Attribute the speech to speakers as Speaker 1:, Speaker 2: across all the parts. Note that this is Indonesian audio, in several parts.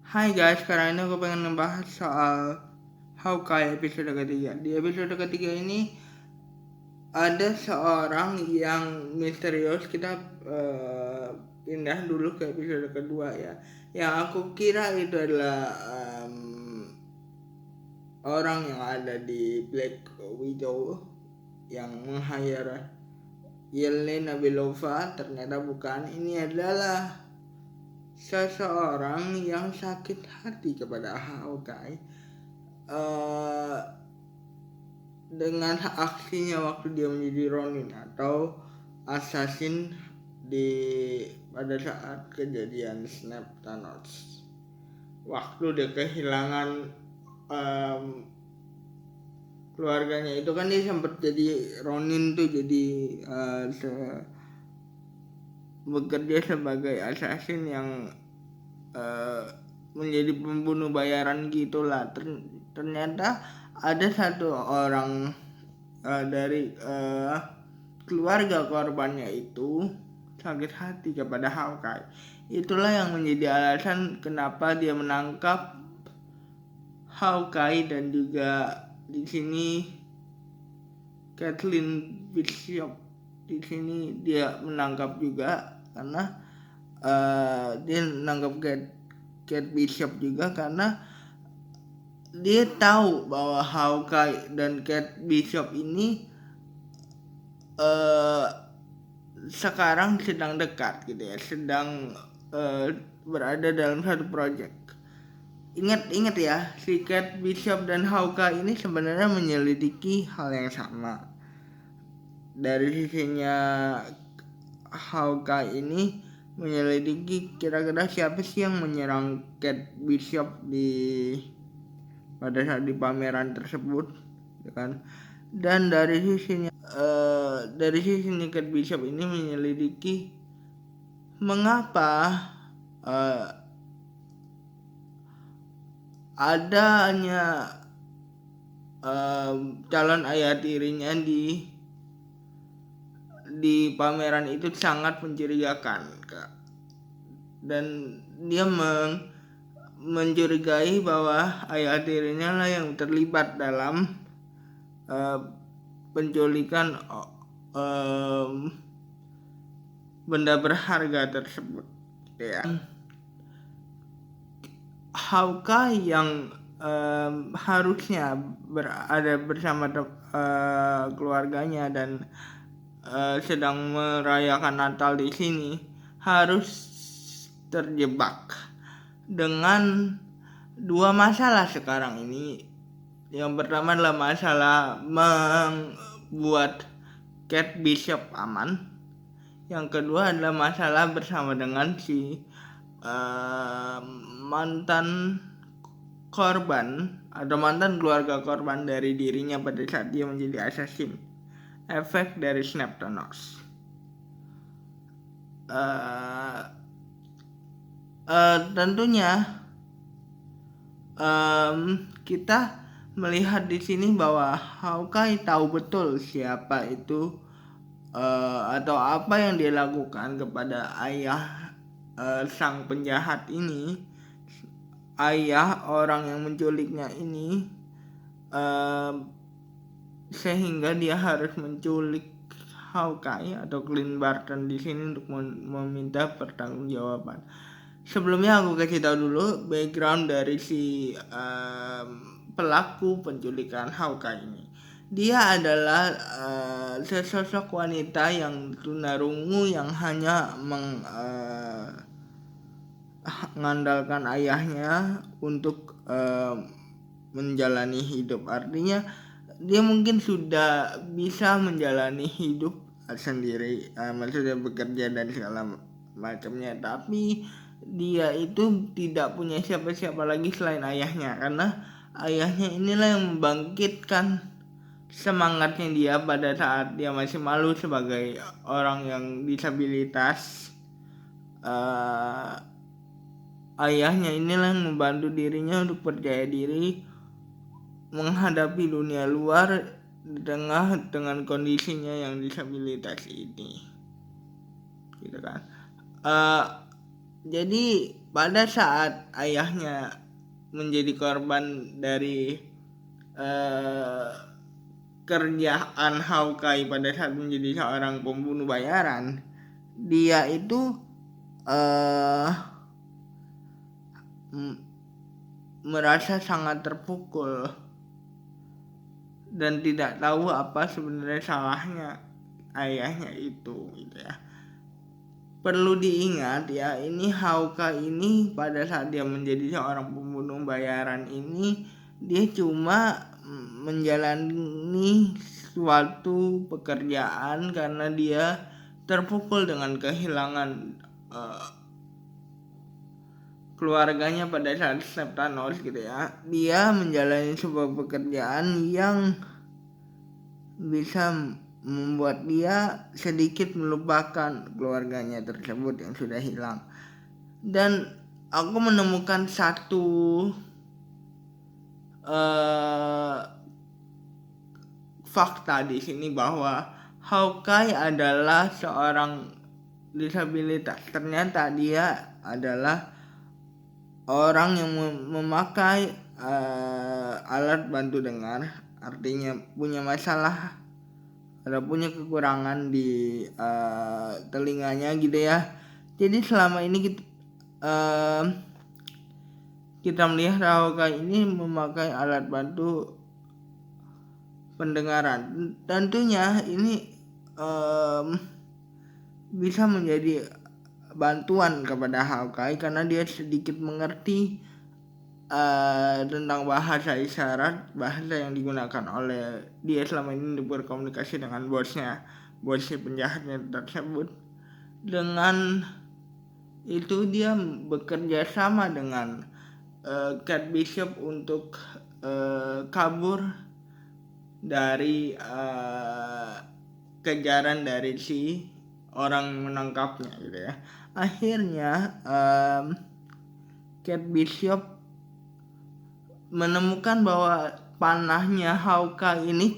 Speaker 1: Hai guys, sekarang ini aku pengen ngebahas soal Hawkeye episode ketiga. Di episode ketiga ini ada seorang yang misterius. Kita pindah dulu ke episode kedua ya. Yang aku kira itu adalah orang yang ada di Black Widow yang meng-hire Yelena Belova. Ternyata bukan. Ini adalah seseorang yang sakit hati kepada Hawkeye dengan aksinya waktu dia menjadi Ronin atau assassin pada saat kejadian Snap Thanos. Waktu dia kehilangan keluarganya itu kan dia sempat jadi Ronin tuh, jadi bekerja sebagai assassin yang menjadi pembunuh bayaran gitulah. Ternyata ada satu orang dari keluarga korbannya itu sakit hati kepada Hawkeye. Itulah yang menjadi alasan kenapa dia menangkap Hawkeye, dan juga di sini Kathleen Bishop di sini dia menangkap juga karena dia menangkap Kate Bishop juga karena dia tahu bahwa Hawkeye dan Kate Bishop ini sekarang sedang dekat gitu ya, sedang berada dalam satu project. Ingat ya, si Kate Bishop dan Hawkeye ini sebenarnya menyelidiki hal yang sama. Dari sisinya Hawkeye ini menyelidiki kira-kira siapa sih yang menyerang Kate Bishop pada saat di pameran tersebut, ya kan? Dan dari sisinya Kate Bishop ini menyelidiki mengapa adanya calon ayah tirinya di pameran itu sangat mencurigakan, dan dia mencurigai bahwa ayah tirinya lah yang terlibat dalam penculikan benda berharga tersebut ya. Hawkeye yang harusnya berada bersama keluarganya dan sedang merayakan Natal di sini harus terjebak dengan dua masalah sekarang ini. Yang pertama adalah masalah membuat Kate Bishop aman. Yang kedua adalah masalah bersama dengan si mantan korban atau mantan keluarga korban dari dirinya pada saat dia menjadi assassin. Efek dari Snap Thanos. Tentunya kita melihat di sini bahwa Hawkeye tahu betul siapa itu atau apa yang dia lakukan kepada ayah sang penjahat ini, ayah orang yang menculiknya ini, sehingga dia harus menculik Hawkeye atau Clint Barton di sini untuk meminta pertanggungjawaban. Sebelumnya aku kasih tahu dulu background dari si pelaku penculikan Hawkeye ini. Dia adalah sesosok wanita yang tunarungu yang hanya mengandalkan ayahnya untuk menjalani hidup. Artinya dia mungkin sudah bisa menjalani hidup sendiri, maksudnya bekerja dan segala macamnya, tapi dia itu tidak punya siapa-siapa lagi selain ayahnya, karena ayahnya inilah yang membangkitkan semangatnya dia pada saat dia masih malu sebagai orang yang disabilitas. Ayahnya inilah yang membantu dirinya untuk percaya diri menghadapi dunia luar di tengah dengan kondisinya yang disabilitas ini, gitu kan. Jadi pada saat ayahnya menjadi korban dari kerjaan Hawkeye pada saat menjadi seorang pembunuh bayaran, dia itu merasa sangat terpukul dan tidak tahu apa sebenarnya salahnya ayahnya itu gitu ya. Perlu diingat ya, ini Hawkeye ini pada saat dia menjadi seorang pembunuh bayaran ini, dia cuma menjalani suatu pekerjaan karena dia terpukul dengan kehilangan keluarganya pada saat snap Thanos gitu ya. Dia menjalani sebuah pekerjaan yang bisa membuat dia sedikit melupakan keluarganya tersebut yang sudah hilang. Dan aku menemukan satu fakta di sini bahwa Hawkeye adalah seorang disabilitas. Ternyata dia adalah orang yang memakai alat bantu dengar, artinya punya masalah, punya kekurangan di telinganya gitu ya. Jadi selama ini kita melihat Hawkeye ini memakai alat bantu pendengaran. Tentunya ini bisa menjadi bantuan kepada Hawkeye karena dia sedikit mengerti tentang bahasa isyarat, bahasa yang digunakan oleh dia selama ini berkomunikasi dengan bosnya penjahatnya tersebut. Dengan itu dia bekerja sama dengan Kate Bishop untuk kabur dari kejaran dari si orang menangkapnya gitu ya. Akhirnya Kate Bishop menemukan bahwa panahnya Hawkeye ini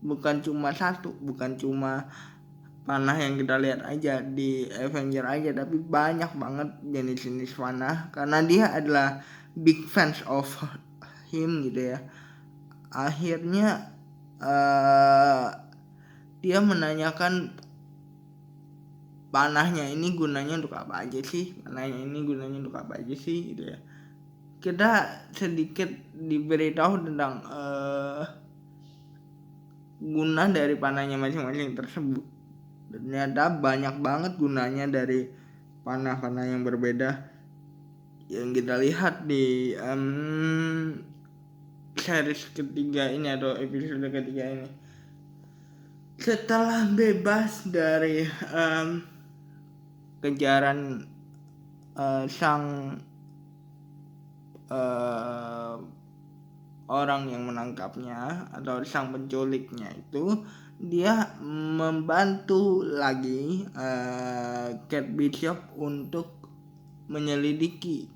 Speaker 1: bukan cuma satu, bukan cuma panah yang kita lihat aja di Avenger aja, tapi banyak banget jenis-jenis panah karena dia adalah big fans of him gitu ya. Akhirnya dia menanyakan panahnya ini gunanya untuk apa aja sih, gitu ya. Kita sedikit diberitahu tentang guna dari panahnya masing-masing tersebut. Ternyata banyak banget gunanya dari panah-panah yang berbeda yang kita lihat di series ketiga ini atau episode ketiga ini. Setelah bebas dari kejaran sang orang yang menangkapnya atau sang penculiknya itu, dia membantu lagi Kate Bishop untuk menyelidiki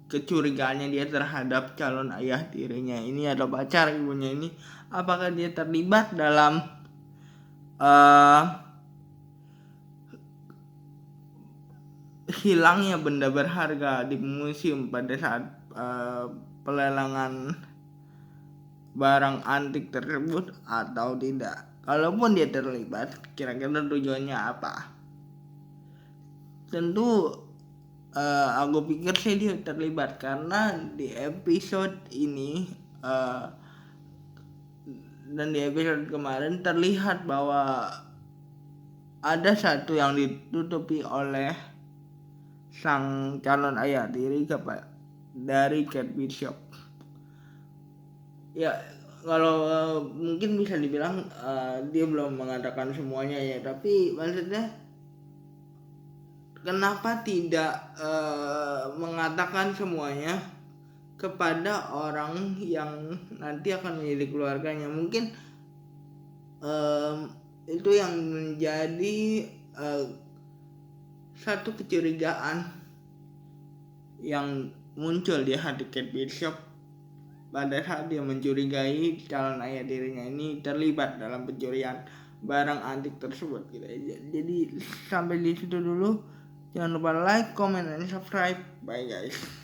Speaker 1: kecurigaannya dia terhadap calon ayah tirinya ini atau pacar ibunya ini, apakah dia terlibat dalam hilangnya benda berharga di museum pada saat pelelangan barang antik tersebut atau tidak. Kalaupun dia terlibat, kira-kira tujuannya apa? Tentu aku pikir sih dia terlibat karena di episode ini dan di episode kemarin terlihat bahwa ada satu yang ditutupi oleh sang calon ayah tiri dari Kate Bishop. Ya, kalau mungkin bisa dibilang dia belum mengatakan semuanya ya, tapi maksudnya kenapa tidak mengatakan semuanya kepada orang yang nanti akan menjadi keluarganya? Mungkin itu yang menjadi satu kecurigaan yang muncul di hati Kate Bishop pada saat dia mencurigai calon ayah dirinya ini terlibat dalam pencurian barang antik tersebut gitu. Jadi sampai di situ dulu Jangan lupa like, comment, dan subscribe. Bye guys.